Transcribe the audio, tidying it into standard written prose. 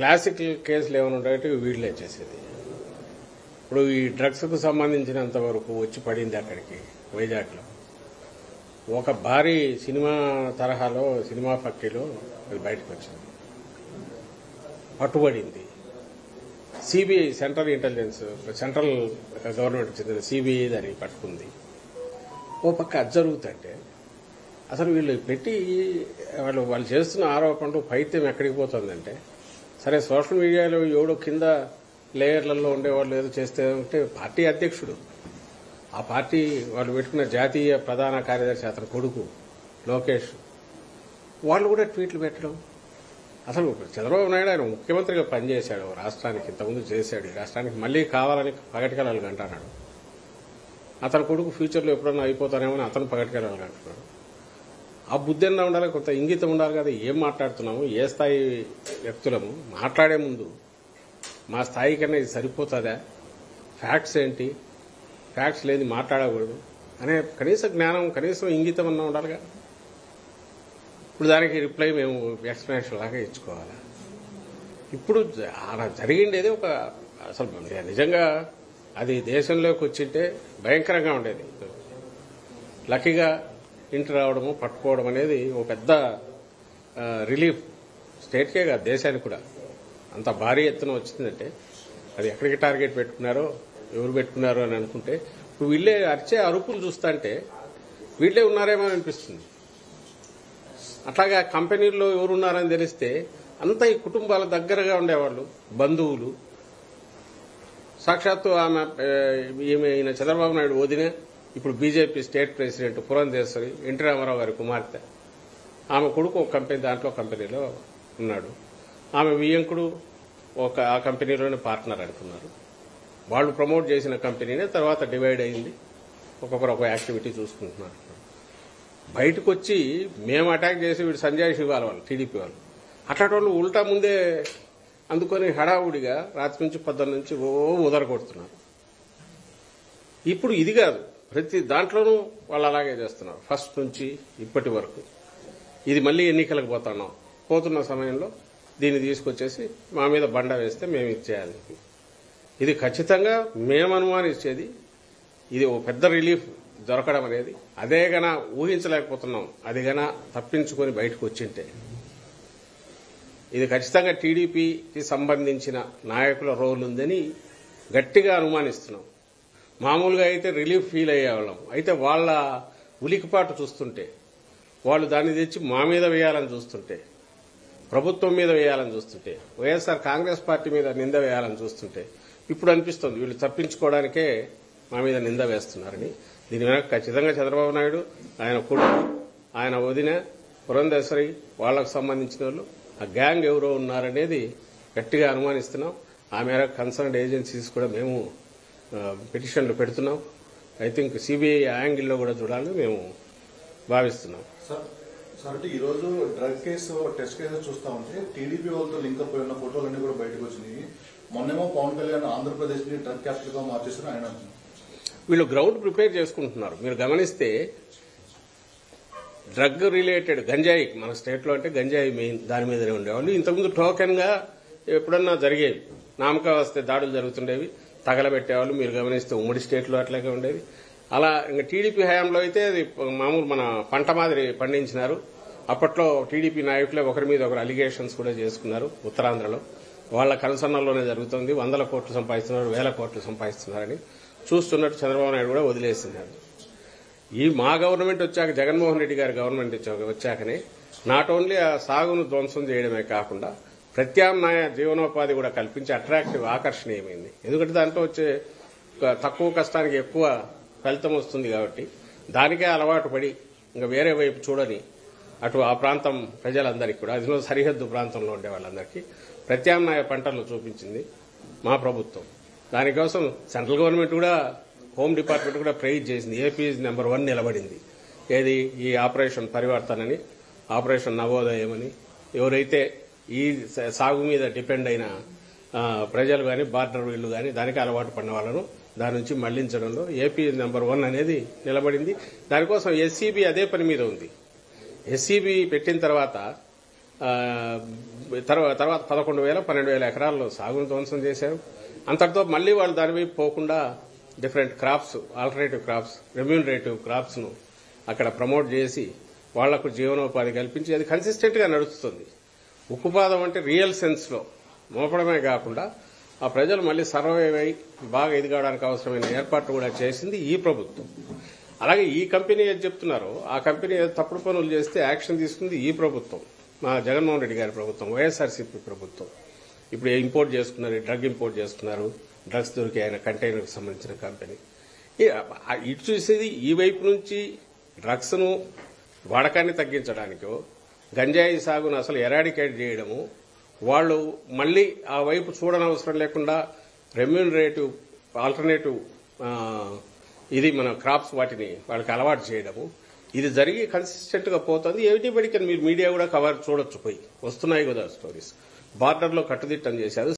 Classical కేసులు ఏమైనా ఉంటాయంటే వీళ్ళే చేసేది. ఇప్పుడు ఈ డ్రగ్స్కు సంబంధించినంత వరకు వచ్చి పడింది అక్కడికి వైజాగ్లో ఒక భారీ సినిమా తరహాలో సినిమా ఫ్యాక్టరీలో అది బయటకు వచ్చింది, పట్టుబడింది. CBI central intelligence central government చెందిన సిబిఐ దాన్ని పట్టుకుంది. ఓ పక్క అది జరుగుతుంటే అసలు వీళ్ళు పెట్టి వాళ్ళు చేస్తున్న ఆరోపణలు పైత్యం ఎక్కడికి పోతుందంటే, సరే సోషల్ మీడియాలో ఎవడో కింద లేయర్లలో ఉండేవాళ్ళు ఏదో చేస్తే ఉంటే పార్టీ అధ్యక్షుడు, ఆ పార్టీ వాళ్ళు పెట్టుకున్న జాతీయ ప్రధాన కార్యదర్శి అతని కొడుకు లోకేష్ వాళ్ళు కూడా ట్వీట్లు పెట్టడం. అసలు చంద్రబాబు నాయుడు ఆయన ముఖ్యమంత్రిగా పనిచేశాడు రాష్ట్రానికి, ఇంతకుముందు చేశాడు, ఈ రాష్ట్రానికి మళ్లీ కావాలని పగటికలాలు అంటున్నాడు. అతని కొడుకు ఫ్యూచర్లో ఎప్పుడన్నా అయిపోతానేమో అతను పగటికలాలు అంటున్నాడు. ఆ బుద్ధి అన్నా ఉండాలి, కొంత ఇంగితం ఉండాలి కదా. ఏం మాట్లాడుతున్నాము, ఏ స్థాయి వ్యక్తులము, మాట్లాడే ముందు మా స్థాయి కన్నా ఇది సరిపోతుందా, ఫ్యాక్ట్స్ ఏంటి, ఫ్యాక్ట్స్ లేని మాట్లాడకూడదు అనే కనీస జ్ఞానం, కనీసం ఇంగితం అన్నా ఉండాలిగా. ఇప్పుడు దానికి రిప్లై మేము ఎక్స్ప్లెనేషన్ లాగా ఇచ్చుకోవాలా? ఇప్పుడు అలా జరిగిండేది ఒక అసలు నిజంగా అది దేశంలోకి వచ్చింటే భయంకరంగా ఉండేది. లక్కీగా ఇంటి రావడము పట్టుకోవడం అనేది ఒక పెద్ద రిలీఫ్ స్టేట్కే కాదు దేశానికి కూడా. అంత భారీ ఎత్తున వచ్చిందంటే అది ఎక్కడికి టార్గెట్ పెట్టుకున్నారో ఎవరు పెట్టుకున్నారో అని అనుకుంటే ఇప్పుడు వీళ్ళే అరిచే అరుపులు చూస్తుంటే వీళ్ళే ఉన్నారేమో అనిపిస్తుంది. అట్లాగా కంపెనీల్లో ఎవరున్నారని తెలిస్తే అంతా ఈ కుటుంబాల దగ్గరగా ఉండేవాళ్ళు, బంధువులు. సాక్షాత్తు ఆమె ఈమె చంద్రబాబు నాయుడు వదిన, ఇప్పుడు BJP state president Purandeswari, NT Rama Rao గారి కుమార్తె, ఆమె కొడుకు ఒక కంపెనీ దాంట్లో కంపెనీలో ఉన్నాడు. ఆమె వియ్యంకుడు ఆ కంపెనీలోనే పార్ట్నర్ అనుకున్నారు. వాళ్ళు ప్రమోట్ చేసిన కంపెనీనే తర్వాత డివైడ్ అయింది, ఒక్కొక్కరు ఒక యాక్టివిటీ చూసుకుంటున్నారు. బయటకు వచ్చి మేము అటాక్ చేసి వీడు సంజయ్ శివాల వాళ్ళు టీడీపీ వాళ్ళు అట్లాంటి వాళ్ళు ఉల్టా ముందే అందుకొని హడావుడిగా రాత్రి నుంచి 10 నుంచి ఉదర కొడుతున్నారు. ఇప్పుడు ఇది కాదు, ప్రతి దాంట్లోనూ వాళ్ళు అలాగే చేస్తున్నారు ఫస్ట్ నుంచి ఇప్పటి వరకు. ఇది మళ్లీ ఎన్నికలకు పోతున్న సమయంలో దీన్ని తీసుకొచ్చేసి మా మీద బండ వేస్తే మేము ఇచ్చేయాలి. ఇది ఖచ్చితంగా మేము అనుమానించేది. ఇది ఓ పెద్ద రిలీఫ్ దొరకడం అనేది అదే గన ఊహించలేకపోతున్నాం. అది గన తప్పించుకొని బయటకు వచ్చింటే ఇది ఖచ్చితంగా టీడీపీకి సంబంధించిన నాయకుల రోల్ ఉందని గట్టిగా అనుమానిస్తున్నాం. మామూలుగా అయితే రిలీఫ్ ఫీల్ అయ్యేవాళ్ళం, అయితే వాళ్ళ ఉలికిపాటు చూస్తుంటే, వాళ్ళు దాన్ని తెచ్చి మా మీద వేయాలని చూస్తుంటే, ప్రభుత్వం మీద వేయాలని చూస్తుంటే, వైఎస్ఆర్ కాంగ్రెస్ పార్టీ మీద నింద వేయాలని చూస్తుంటే ఇప్పుడు అనిపిస్తుంది వీళ్ళు తప్పించుకోవడానికే మా మీద నింద వేస్తున్నారని. దీని వెనక ఖచ్చితంగా చంద్రబాబు నాయుడు, ఆయన కొడుకు, ఆయన వదిన పురంధేశ్వరి, వాళ్లకు సంబంధించిన వాళ్ళు, ఆ గ్యాంగ్ ఎవరో ఉన్నారనేది గట్టిగా అనుమానిస్తున్నాం. ఆ మేరకు కన్సర్న్డ్ ఏజెన్సీస్ కూడా మేము పిటిషన్లు పెడుతున్నాం. ఐ థింక్ సిబిఐ యాంగిల్లో కూడా చూడాలని మేము భావిస్తున్నాం. సార్ ఈ రోజు డ్రగ్ కేసు టెస్ట్ కేసు చూస్తా ఉంటే టీడీపీ వాళ్ళతో లింక్ అప్ అయిన ఫోటోలన్నీ కూడా బయటకు వచ్చినాయి. మొన్నేమో పవన్ కళ్యాణ్ ఆంధ్రప్రదేశ్ ని డ్రగ్ క్యాపిటల్ గా మార్చేసిన ఆయన వీళ్ళు గ్రౌండ్ ప్రిపేర్ చేసుకుంటున్నారు. మీరు గమనిస్తే డ్రగ్ రిలేటెడ్ గంజాయి మన స్టేట్లో అంటే గంజాయి మెయిన్, దాని మీదనే ఉండేవాళ్ళు. ఇంతకుముందు టోకెన్ గా ఎప్పుడన్నా జరిగేవి, నామకా వస్తే దాడులు జరుగుతుండేవి, తగలబెట్టేవాళ్ళు. మీరు గమనిస్తే ఉమ్మడి స్టేట్లో అట్లాగే ఉండేది. అలా ఇంకా టీడీపీ హయాంలో అయితే అది మామూలు మన పంట మాదిరి పండించినారు. అప్పట్లో టీడీపీ నాయకులే ఒకరి మీద ఒకరు అలిగేషన్స్ కూడా చేసుకున్నారు. ఉత్తరాంధ్రలో వాళ్ల కనుసన్నల్లోనే జరుగుతుంది. 100 కోట్లు సంపాదిస్తున్నారు, 1000 కోట్లు సంపాదిస్తున్నారని చూస్తున్నట్టు చంద్రబాబు నాయుడు కూడా వదిలేస్తున్నారు. ఈ మా గవర్నమెంట్ వచ్చాక, జగన్మోహన్ రెడ్డి గారి గవర్నమెంట్ వచ్చాకనే నాట్ ఓన్లీ ఆ సాగును ధ్వంసం చేయడమే కాకుండా ప్రత్యామ్నాయ జీవనోపాధి కూడా కల్పించి అట్రాక్టివ్, ఆకర్షణీయమైంది. ఎందుకంటే దాంట్లో వచ్చే తక్కువ కష్టానికి ఎక్కువ ఫలితం వస్తుంది కాబట్టి దానికే అలవాటు పడి ఇంకా వేరే వైపు చూడని అటు ఆ ప్రాంతం ప్రజలందరికీ కూడా, అందులో సరిహద్దు ప్రాంతంలో ఉండే వాళ్ళందరికీ ప్రత్యామ్నాయ పంటలను చూపించింది మా ప్రభుత్వం. దానికోసం సెంట్రల్ గవర్నమెంట్ కూడా, హోమ్ డిపార్ట్మెంట్ కూడా ప్రైజ్ చేసింది. ఏపీ నెంబర్ 1 నిలబడింది. ఏది ఈ ఆపరేషన్ పరివర్తనని, ఆపరేషన్ నవోదయం అని. ఎవరైతే ఈ సాగు మీద డిపెండ్ అయిన ప్రజలు కానీ, బార్డర్ వీళ్లు కానీ దానికి అలవాటు పడిన వాళ్ళను దాని నుంచి మళ్లించడంలో ఏపీ నెంబర్ 1 అనేది నిలబడింది. దానికోసం ఎస్సీబీ అదే పని మీద ఉంది. ఎస్సీబీ పెట్టిన తర్వాత తర్వాత 11,000, 12,000 ఎకరాల్లో సాగును ధ్వంసం చేశారు. అంతటితో మళ్లీ వాళ్ళు దాని వైపు పోకుండా different crops, alternative crops, remunerative crops ను అక్కడ ప్రమోట్ చేసి వాళ్లకు జీవనోపాధి కల్పించి అది కన్సిస్టెంట్ గా నడుస్తుంది. ఉక్కుపాదం అంటే రియల్ సెన్స్ లో మోపడమే కాకుండా ఆ ప్రజలు మళ్లీ సర్వైవ్ అయి బాగా ఎదగడానికి అవసరమైన ఏర్పాట్లు కూడా చేసింది ఈ ప్రభుత్వం. అలాగే ఈ కంపెనీ ఏది చెప్తున్నారో ఆ కంపెనీ తప్పుడు పనులు చేస్తే యాక్షన్ తీసుకుంది ఈ ప్రభుత్వం, మా జగన్మోహన్ రెడ్డి గారి ప్రభుత్వం, వైఎస్ఆర్సీపీ ప్రభుత్వం. ఇప్పుడు ఇంపోర్ట్ చేసుకున్నారు, డ్రగ్ ఇంపోర్ట్ చేసుకున్నారు, డ్రగ్స్ దొరికి ఆయన కంటైనర్కి సంబంధించిన కంపెనీ. ఇటు చూసేది ఈ వైపు నుంచి డ్రగ్స్ ను వాడకాన్ని తగ్గించడానికో గంజాయి సాగును అసలు ఎరాడికేట్ చేయడము, వాళ్ళు మళ్లీ ఆ వైపు చూడనవసరం లేకుండా రెమ్యూనరేటివ్ ఆల్టర్నేటివ్ ఇది మన క్రాప్స్ వాటిని వాళ్ళకి అలవాటు చేయడము, ఇది జరిగి కన్సిస్టెంట్ గా పోతుంది. ఎవ్రీబడికి మీరు మీడియా కూడా కవర్ చూడొచ్చు, పోయి వస్తున్నాయి కదా స్టోరీస్. బార్డర్ లో కట్టుదిట్టం చేశారు.